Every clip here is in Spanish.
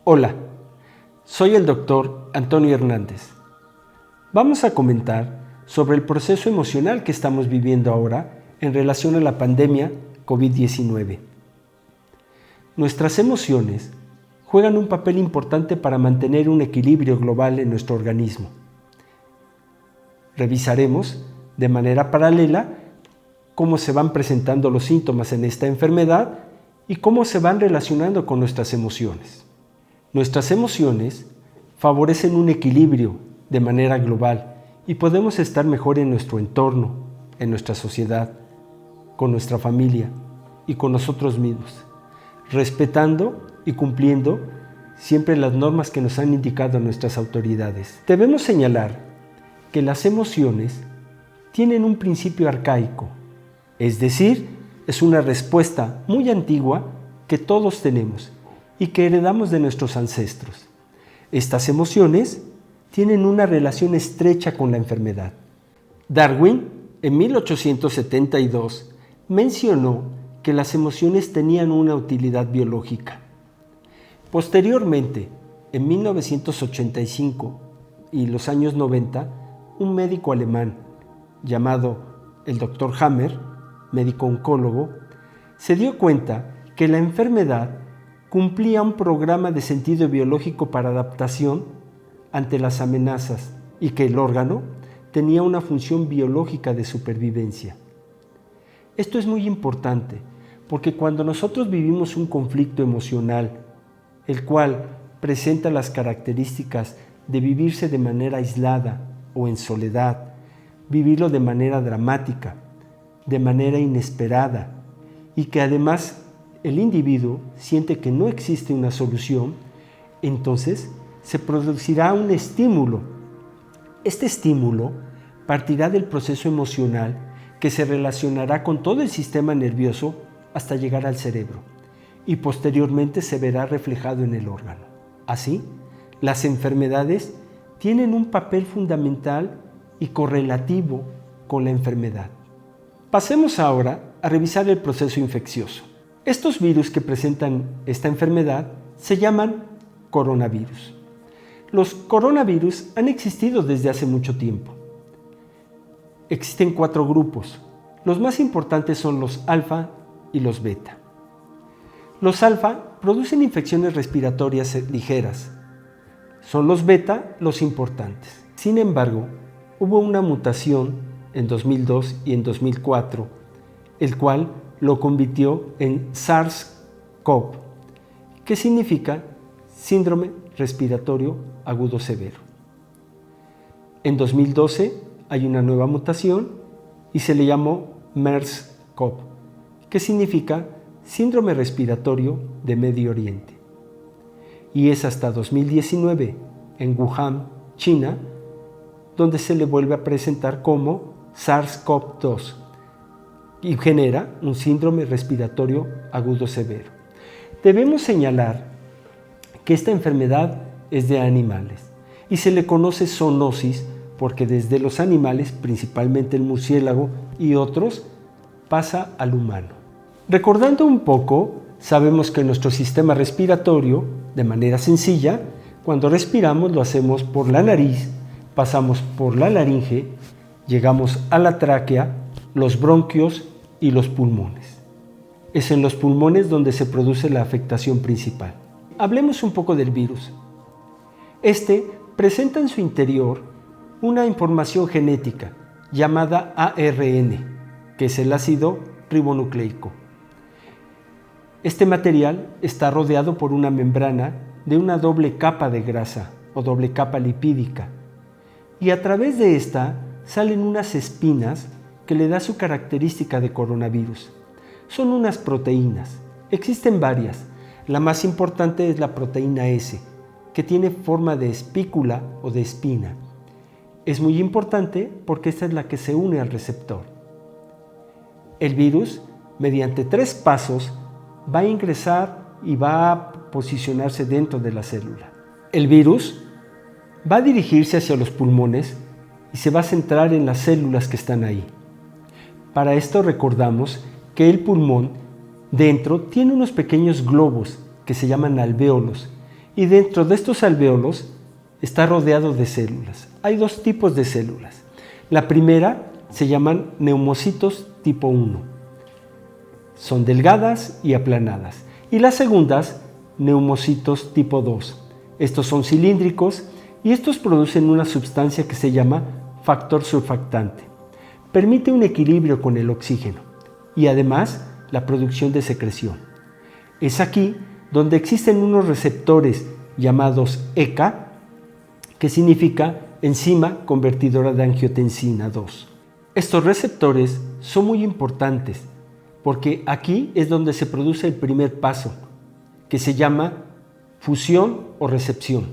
Hola, soy el doctor Antonio Hernández. Vamos a comentar sobre el proceso emocional que estamos viviendo ahora en relación a la pandemia COVID-19. Nuestras emociones juegan un papel importante para mantener un equilibrio global en nuestro organismo. Revisaremos de manera paralela cómo se van presentando los síntomas en esta enfermedad y cómo se van relacionando con nuestras emociones. Nuestras emociones favorecen un equilibrio de manera global y podemos estar mejor en nuestro entorno, en nuestra sociedad, con nuestra familia y con nosotros mismos, respetando y cumpliendo siempre las normas que nos han indicado nuestras autoridades. Debemos señalar que las emociones tienen un principio arcaico, es decir, es una respuesta muy antigua que todos tenemos y que heredamos de nuestros ancestros. Estas emociones tienen una relación estrecha con la enfermedad. Darwin, en 1872, mencionó que las emociones tenían una utilidad biológica. Posteriormente, en 1985 y los años 90, un médico alemán llamado el Dr. Hammer, médico oncólogo, se dio cuenta que la enfermedad cumplía un programa de sentido biológico para adaptación ante las amenazas y que el órgano tenía una función biológica de supervivencia. Esto es muy importante porque cuando nosotros vivimos un conflicto emocional, el cual presenta las características de vivirse de manera aislada o en soledad, vivirlo de manera dramática, de manera inesperada y que además el individuo siente que no existe una solución, entonces se producirá un estímulo. Este estímulo partirá del proceso emocional que se relacionará con todo el sistema nervioso hasta llegar al cerebro y posteriormente se verá reflejado en el órgano. Así, las enfermedades tienen un papel fundamental y correlativo con la enfermedad. Pasemos ahora a revisar el proceso infeccioso. Estos virus que presentan esta enfermedad se llaman coronavirus. Los coronavirus han existido desde hace mucho tiempo. Existen 4 grupos. Los más importantes son los alfa y los beta. Los alfa producen infecciones respiratorias ligeras. Son los beta los importantes. Sin embargo, hubo una mutación en 2002 y en 2004, el cual lo convirtió en SARS-CoV, que significa síndrome respiratorio agudo severo. En 2012 hay una nueva mutación y se le llamó MERS-CoV, que significa síndrome respiratorio de Medio Oriente. Y es hasta 2019 en Wuhan, China, donde se le vuelve a presentar como SARS-CoV-2 y genera un síndrome respiratorio agudo severo. Debemos señalar que esta enfermedad es de animales y se le conoce zoonosis porque desde los animales, principalmente el murciélago y otros, pasa al humano. Recordando un poco, sabemos que nuestro sistema respiratorio, de manera sencilla, cuando respiramos lo hacemos por la nariz, pasamos por la laringe, llegamos a la tráquea, los bronquios y los pulmones. Es en los pulmones donde se produce la afectación principal. Hablemos un poco del virus. Este presenta en su interior una información genética llamada ARN, que es el ácido ribonucleico. Este material está rodeado por una membrana de una doble capa de grasa o doble capa lipídica y a través de esta salen unas espinas que le da su característica de coronavirus. Son unas proteínas. Existen varias. La más importante es la proteína S, que tiene forma de espícula o de espina. Es muy importante porque esta es la que se une al receptor. El virus, mediante 3 pasos, va a ingresar y va a posicionarse dentro de la célula. El virus va a dirigirse hacia los pulmones y se va a centrar en las células que están ahí. Para esto recordamos que el pulmón dentro tiene unos pequeños globos que se llaman alvéolos y dentro de estos alvéolos está rodeado de células. Hay dos tipos de células. La primera se llaman neumocitos tipo 1. Son delgadas y aplanadas. Y las segundas, neumocitos tipo 2. Estos son cilíndricos y estos producen una sustancia que se llama factor surfactante. Permite un equilibrio con el oxígeno y además la producción de secreción. Es aquí donde existen unos receptores llamados ECA, que significa enzima convertidora de angiotensina 2. Estos receptores son muy importantes porque aquí es donde se produce el primer paso, que se llama fusión o recepción.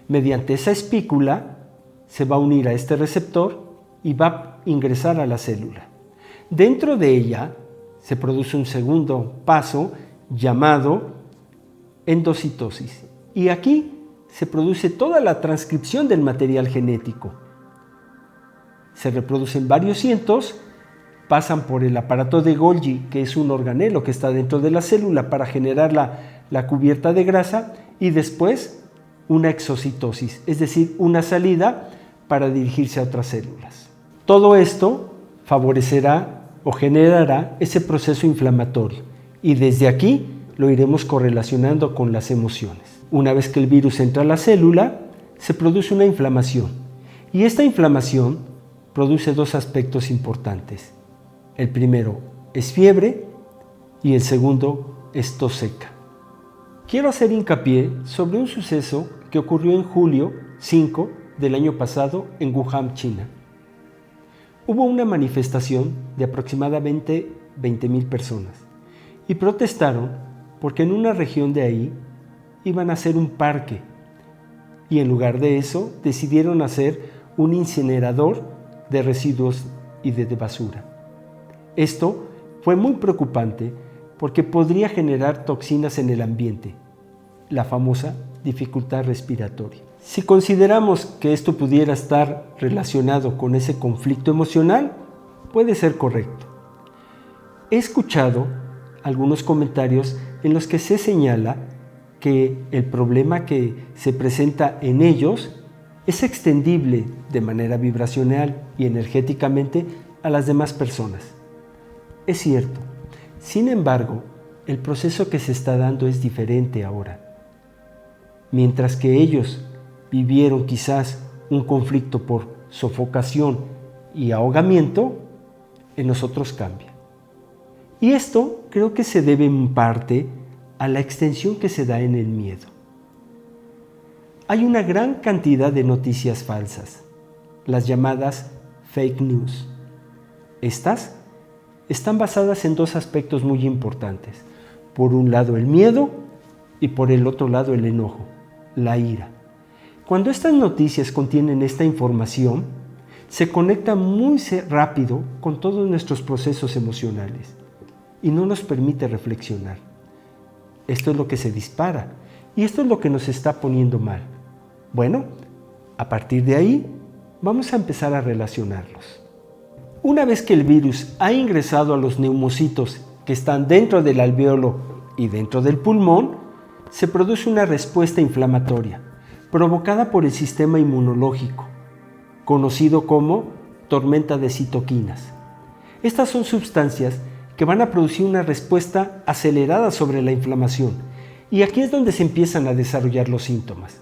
Mediante esa espícula se va a unir a este receptor y va a ingresar a la célula. Dentro de ella se produce un segundo paso llamado endocitosis. Y aquí se produce toda la transcripción del material genético. Se reproducen varios cientos, pasan por el aparato de Golgi, que es un organelo que está dentro de la célula para generar la cubierta de grasa, y después una exocitosis, es decir, una salida para dirigirse a otras células. Todo esto favorecerá o generará ese proceso inflamatorio y desde aquí lo iremos correlacionando con las emociones. Una vez que el virus entra a la célula, se produce una inflamación y esta inflamación produce dos aspectos importantes. El primero es fiebre y el segundo es tos seca. Quiero hacer hincapié sobre un suceso que ocurrió en julio 5 del año pasado en Wuhan, China. Hubo una manifestación de aproximadamente 20,000 personas y protestaron porque en una región de ahí iban a hacer un parque y en lugar de eso decidieron hacer un incinerador de residuos y de basura. Esto fue muy preocupante porque podría generar toxinas en el ambiente, la famosa dificultad respiratoria. Si consideramos que esto pudiera estar relacionado con ese conflicto emocional, puede ser correcto. He escuchado algunos comentarios en los que se señala que el problema que se presenta en ellos es extendible de manera vibracional y energéticamente a las demás personas. Es cierto. Sin embargo, el proceso que se está dando es diferente ahora. Mientras que ellos vivieron quizás un conflicto por sofocación y ahogamiento, en nosotros cambia. Y esto creo que se debe en parte a la extensión que se da en el miedo. Hay una gran cantidad de noticias falsas, las llamadas fake news. Estas están basadas en dos aspectos muy importantes. Por un lado el miedo y por el otro lado el enojo, la ira. Cuando estas noticias contienen esta información, se conecta muy rápido con todos nuestros procesos emocionales y no nos permite reflexionar. Esto es lo que se dispara y esto es lo que nos está poniendo mal. Bueno, a partir de ahí vamos a empezar a relacionarlos. Una vez que el virus ha ingresado a los neumocitos que están dentro del alvéolo y dentro del pulmón, se produce una respuesta inflamatoria provocada por el sistema inmunológico, conocido como tormenta de citoquinas. Estas son sustancias que van a producir una respuesta acelerada sobre la inflamación y aquí es donde se empiezan a desarrollar los síntomas,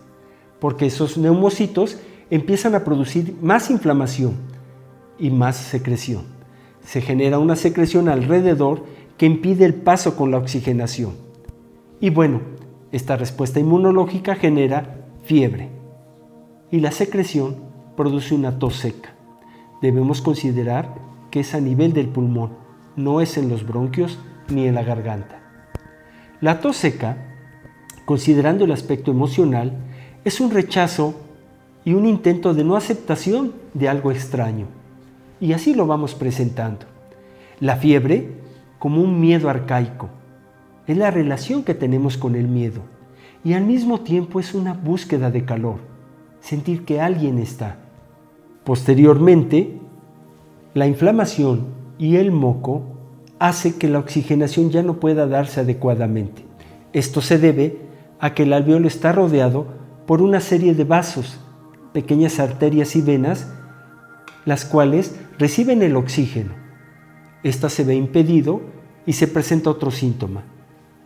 porque esos neumocitos empiezan a producir más inflamación y más secreción. Se genera una secreción alrededor que impide el paso con la oxigenación. Y bueno, esta respuesta inmunológica genera fiebre y la secreción produce una tos seca. Debemos considerar que es a nivel del pulmón, no es en los bronquios ni en la garganta. La tos seca, considerando el aspecto emocional, es un rechazo y un intento de no aceptación de algo extraño. Y así lo vamos presentando. La fiebre, como un miedo arcaico, es la relación que tenemos con el miedo y al mismo tiempo es una búsqueda de calor, sentir que alguien está. Posteriormente, la inflamación y el moco hace que la oxigenación ya no pueda darse adecuadamente. Esto se debe a que el alvéolo está rodeado por una serie de vasos, pequeñas arterias y venas, las cuales reciben el oxígeno. Esta se ve impedido y se presenta otro síntoma,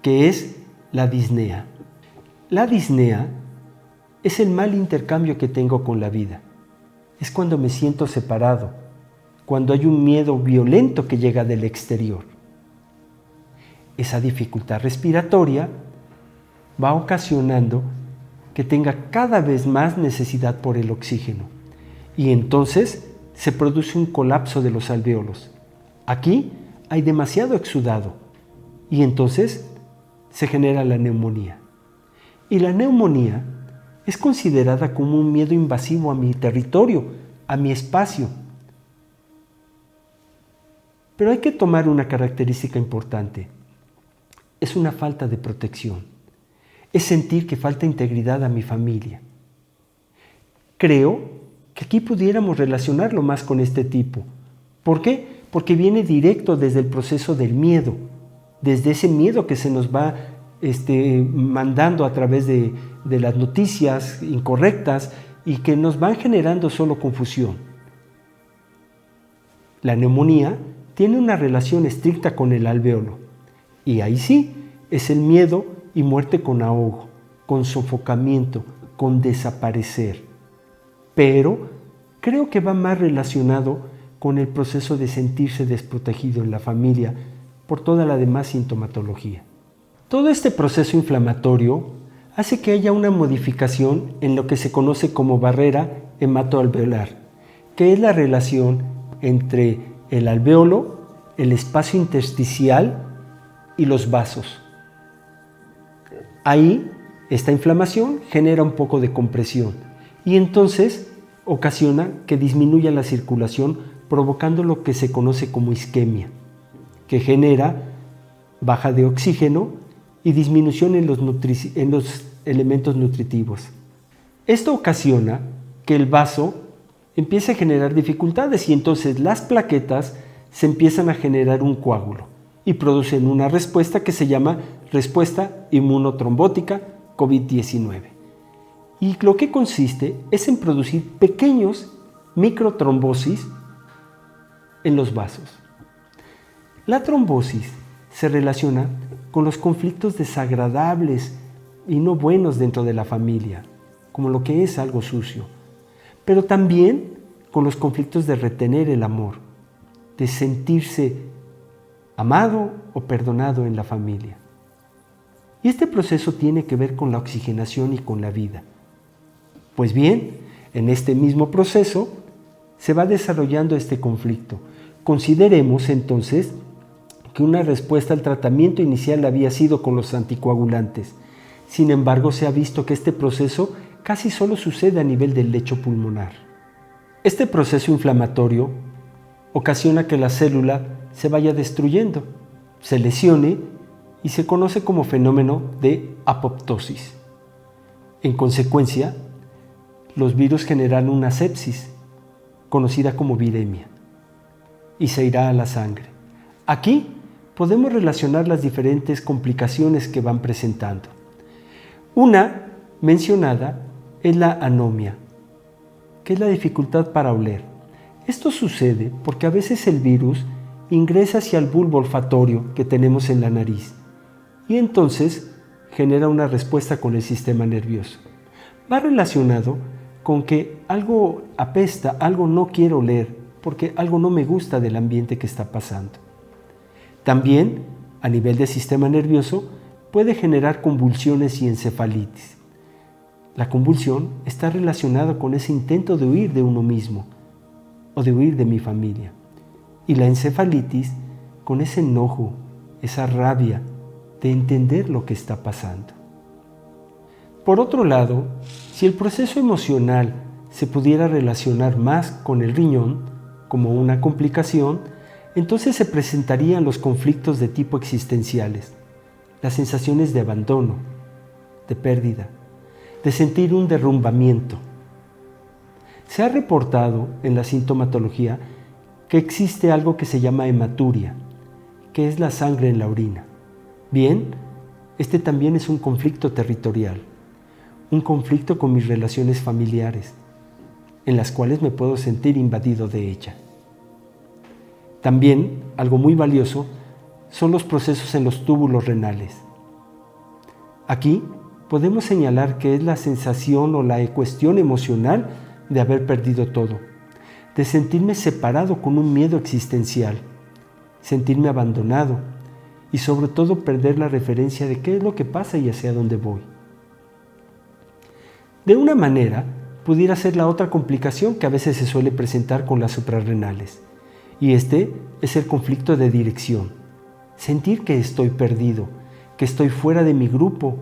que es la disnea. La disnea es el mal intercambio que tengo con la vida. Es cuando me siento separado, cuando hay un miedo violento que llega del exterior. Esa dificultad respiratoria va ocasionando que tenga cada vez más necesidad por el oxígeno y entonces se produce un colapso de los alvéolos. Aquí hay demasiado exudado y entonces se genera la neumonía. Y la neumonía es considerada como un miedo invasivo a mi territorio, a mi espacio. Pero hay que tomar una característica importante. Es una falta de protección. Es sentir que falta integridad a mi familia. Creo que aquí pudiéramos relacionarlo más con este tipo. ¿Por qué? Porque viene directo desde el proceso del miedo, desde ese miedo que se nos va mandando a través de las noticias incorrectas y que nos van generando solo confusión. La neumonía tiene una relación estricta con el alvéolo y ahí sí es el miedo y muerte con ahogo, con sofocamiento, con desaparecer. Pero creo que va más relacionado con el proceso de sentirse desprotegido en la familia por toda la demás sintomatología. Todo este proceso inflamatorio hace que haya una modificación en lo que se conoce como barrera hematoalveolar, que es la relación entre el alvéolo, el espacio intersticial y los vasos. Ahí, esta inflamación genera un poco de compresión y entonces ocasiona que disminuya la circulación, provocando lo que se conoce como isquemia, que genera baja de oxígeno y disminución en los elementos nutritivos. Esto ocasiona que el vaso empiece a generar dificultades y entonces las plaquetas se empiezan a generar un coágulo y producen una respuesta que se llama respuesta inmunotrombótica COVID-19. Y lo que consiste es en producir pequeños microtrombosis en los vasos. La trombosis se relaciona con los conflictos desagradables y no buenos dentro de la familia, como lo que es algo sucio, pero también con los conflictos de retener el amor, de sentirse amado o perdonado en la familia. Y este proceso tiene que ver con la oxigenación y con la vida. Pues bien, en este mismo proceso se va desarrollando este conflicto. Consideremos entonces que una respuesta al tratamiento inicial había sido con los anticoagulantes. Sin embargo, se ha visto que este proceso casi solo sucede a nivel del lecho pulmonar. Este proceso inflamatorio ocasiona que la célula se vaya destruyendo, se lesione y se conoce como fenómeno de apoptosis. En consecuencia, los virus generan una sepsis, conocida como viremia, y se irá a la sangre. Aquí podemos relacionar las diferentes complicaciones que van presentando. Una mencionada es la anomia, que es la dificultad para oler. Esto sucede porque a veces el virus ingresa hacia el bulbo olfatorio que tenemos en la nariz y entonces genera una respuesta con el sistema nervioso. Va relacionado con que algo apesta, algo no quiero oler, porque algo no me gusta del ambiente que está pasando. También, a nivel del sistema nervioso, puede generar convulsiones y encefalitis. La convulsión está relacionada con ese intento de huir de uno mismo o de huir de mi familia. Y la encefalitis con ese enojo, esa rabia de entender lo que está pasando. Por otro lado, si el proceso emocional se pudiera relacionar más con el riñón como una complicación, entonces se presentarían los conflictos de tipo existenciales, las sensaciones de abandono, de pérdida, de sentir un derrumbamiento. Se ha reportado en la sintomatología que existe algo que se llama hematuria, que es la sangre en la orina. Bien, Este también es un conflicto territorial, un conflicto con mis relaciones familiares, en las cuales me puedo sentir invadido de ella. También, algo muy valioso, son los procesos en los túbulos renales. Aquí podemos señalar que es la sensación o la cuestión emocional de haber perdido todo, de sentirme separado con un miedo existencial, sentirme abandonado y sobre todo perder la referencia de qué es lo que pasa y hacia dónde voy. De una manera, pudiera ser la otra complicación que a veces se suele presentar con las suprarrenales, y este es el conflicto de dirección. Sentir que estoy perdido, que estoy fuera de mi grupo,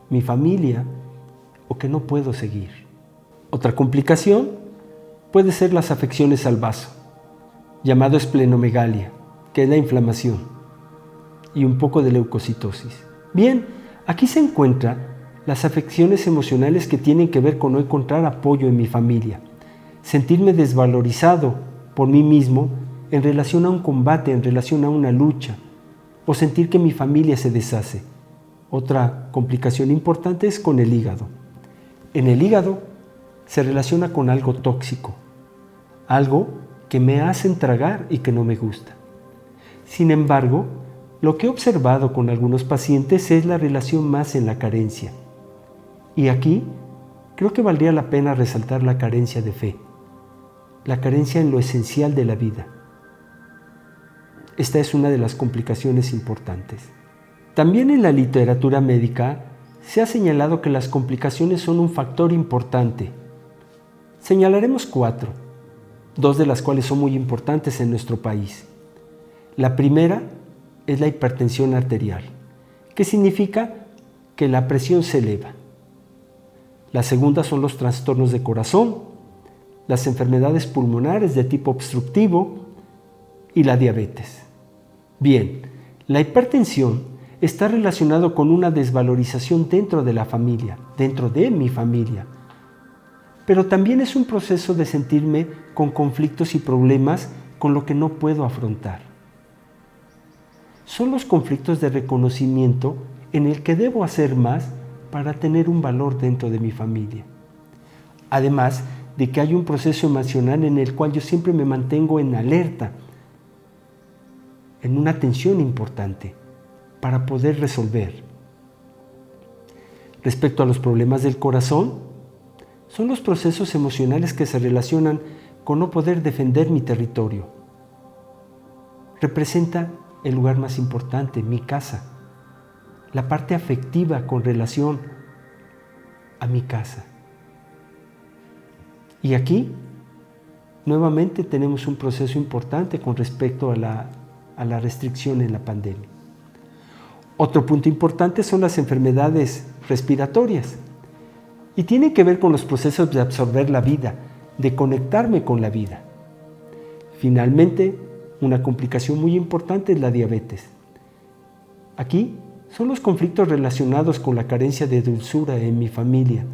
mi familia, o que no puedo seguir. Otra complicación puede ser las afecciones al vaso, llamado esplenomegalia, que es la inflamación, y un poco de leucocitosis. Bien, aquí se encuentran las afecciones emocionales que tienen que ver con no encontrar apoyo en mi familia, sentirme desvalorizado por mí mismo en relación a un combate, en relación a una lucha, o sentir que mi familia se deshace. Otra complicación importante es con el hígado. En el hígado se relaciona con algo tóxico, algo que me hacen tragar y que no me gusta. Sin embargo, lo que he observado con algunos pacientes es la relación más en la carencia. Y aquí creo que valdría la pena resaltar la carencia de fe, la carencia en lo esencial de la vida. Esta es una de las complicaciones importantes. También en la literatura médica se ha señalado que las complicaciones son un factor importante. Señalaremos 4, 2 de las cuales son muy importantes en nuestro país. La primera es la hipertensión arterial, que significa que la presión se eleva. La segunda son los trastornos de corazón, las enfermedades pulmonares de tipo obstructivo y la diabetes. Bien, la hipertensión está relacionado con una desvalorización dentro de la familia, dentro de mi familia. Pero también es un proceso de sentirme con conflictos y problemas con lo que no puedo afrontar. Son los conflictos de reconocimiento en el que debo hacer más para tener un valor dentro de mi familia. Además de que hay un proceso emocional en el cual yo siempre me mantengo en alerta, en una tensión importante, para poder resolver. Respecto a los problemas del corazón, son los procesos emocionales que se relacionan con no poder defender mi territorio. Representa el lugar más importante, mi casa, la parte afectiva con relación a mi casa. Y aquí, nuevamente tenemos un proceso importante con respecto a la restricción en la pandemia. Otro punto importante son las enfermedades respiratorias y tienen que ver con los procesos de absorber la vida, de conectarme con la vida. Finalmente, una complicación muy importante es la diabetes. Aquí son los conflictos relacionados con la carencia de dulzura en mi familia,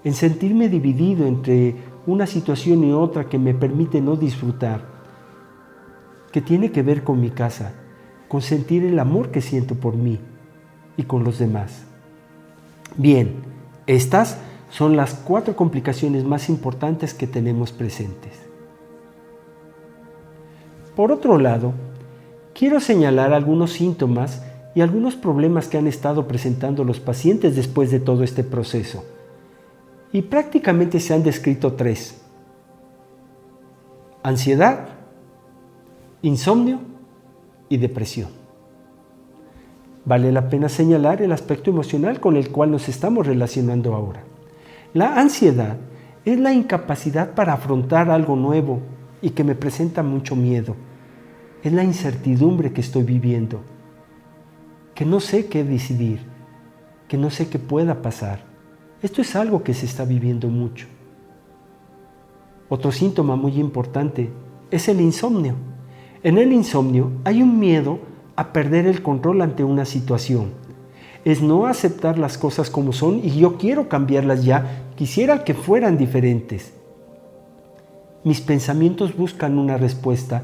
en sentirme dividido entre una situación y otra que me permite no disfrutar, que tiene que ver con mi casa, con sentir el amor que siento por mí y con los demás. Bien, estas son las 4 complicaciones más importantes que tenemos presentes. Por otro lado, quiero señalar algunos síntomas y algunos problemas que han estado presentando los pacientes después de todo este proceso. Y prácticamente se han descrito 3: ansiedad, insomnio y depresión. Vale la pena señalar el aspecto emocional con el cual nos estamos relacionando ahora. La ansiedad es la incapacidad para afrontar algo nuevo y que me presenta mucho miedo. Es la incertidumbre que estoy viviendo, que no sé qué decidir, que no sé qué pueda pasar. Esto es algo que se está viviendo mucho. Otro síntoma muy importante es el insomnio. En el insomnio hay un miedo a perder el control ante una situación. Es no aceptar las cosas como son y yo quiero cambiarlas ya, quisiera que fueran diferentes. Mis pensamientos buscan una respuesta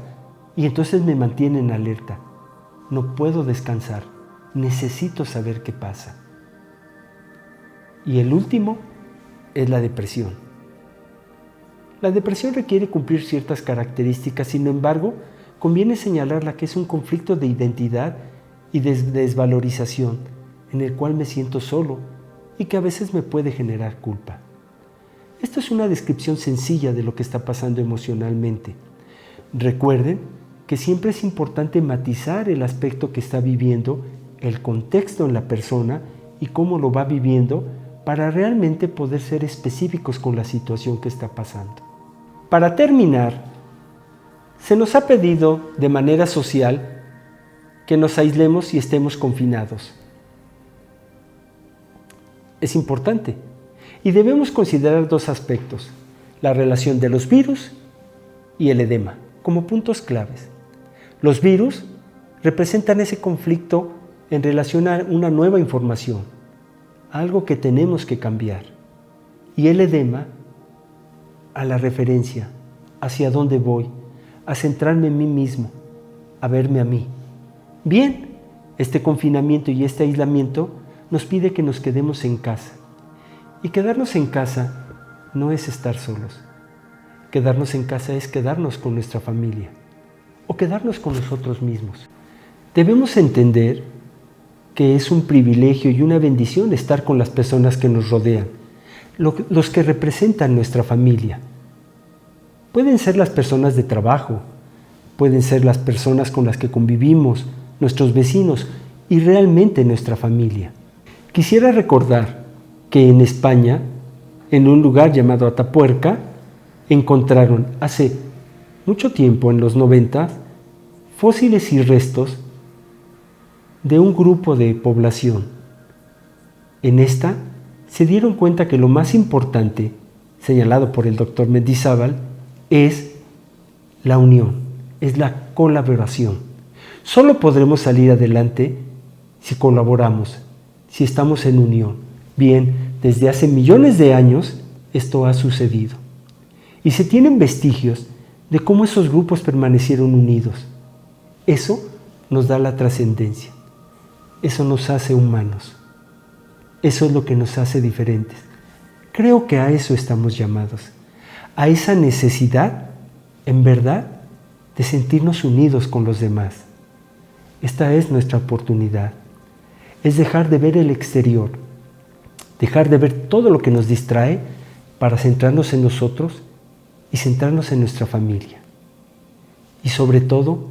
y entonces me mantienen alerta. No puedo descansar, necesito saber qué pasa. Y el último es la depresión. La depresión requiere cumplir ciertas características, sin embargo, conviene señalarla que es un conflicto de identidad y de desvalorización en el cual me siento solo y que a veces me puede generar culpa. Esto es una descripción sencilla de lo que está pasando emocionalmente. Recuerden que siempre es importante matizar el aspecto que está viviendo, el contexto en la persona y cómo lo va viviendo para realmente poder ser específicos con la situación que está pasando. Para terminar, se nos ha pedido de manera social que nos aislemos y estemos confinados. Es importante y debemos considerar dos aspectos, la relación de los virus y el edema, como puntos claves. Los virus representan ese conflicto en relación a una nueva información, algo que tenemos que cambiar. Y el edema a la referencia, hacia dónde voy, a centrarme en mí mismo, a verme a mí. Bien, este confinamiento y este aislamiento nos pide que nos quedemos en casa. Y quedarnos en casa no es estar solos. Quedarnos en casa es quedarnos con nuestra familia o quedarnos con nosotros mismos. Debemos entender que es un privilegio y una bendición estar con las personas que nos rodean, los que representan nuestra familia. Pueden ser las personas de trabajo, pueden ser las personas con las que convivimos, nuestros vecinos y realmente nuestra familia. Quisiera recordar que en España, en un lugar llamado Atapuerca, encontraron hace mucho tiempo, en los 90, fósiles y restos de un grupo de población. En esta se dieron cuenta que lo más importante, señalado por el doctor Mendizábal, es la unión, es la colaboración. Solo podremos salir adelante si colaboramos, si estamos en unión. Bien, desde hace millones de años esto ha sucedido. Y se tienen vestigios de cómo esos grupos permanecieron unidos. Eso nos da la trascendencia. Eso nos hace humanos. Eso es lo que nos hace diferentes. Creo que a eso estamos llamados. A esa necesidad, en verdad, de sentirnos unidos con los demás. Esta es nuestra oportunidad. Es dejar de ver el exterior, dejar de ver todo lo que nos distrae para centrarnos en nosotros y centrarnos en nuestra familia. Y sobre todo,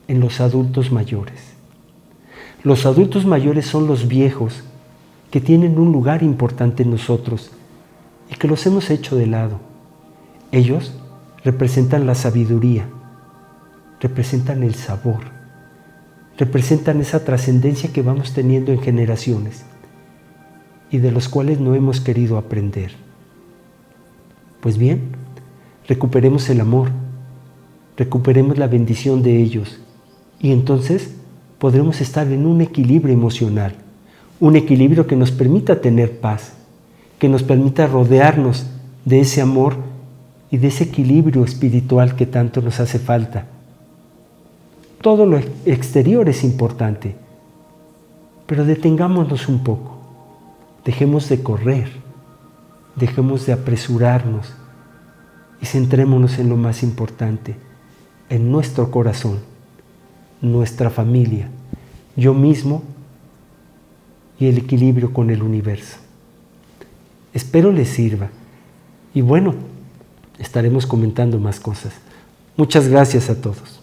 en los adultos mayores. Los adultos mayores son los viejos que tienen un lugar importante en nosotros y que los hemos hecho de lado. Ellos representan la sabiduría, representan el sabor, representan esa trascendencia que vamos teniendo en generaciones y de los cuales no hemos querido aprender. Pues bien, recuperemos el amor, recuperemos la bendición de ellos y entonces podremos estar en un equilibrio emocional, un equilibrio que nos permita tener paz, que nos permita rodearnos de ese amor y de ese equilibrio espiritual que tanto nos hace falta. Todo lo exterior es importante, pero detengámonos un poco, dejemos de correr, dejemos de apresurarnos y centrémonos en lo más importante, en nuestro corazón, nuestra familia, yo mismo y el equilibrio con el universo. Espero les sirva y bueno, estaremos comentando más cosas. Muchas gracias a todos.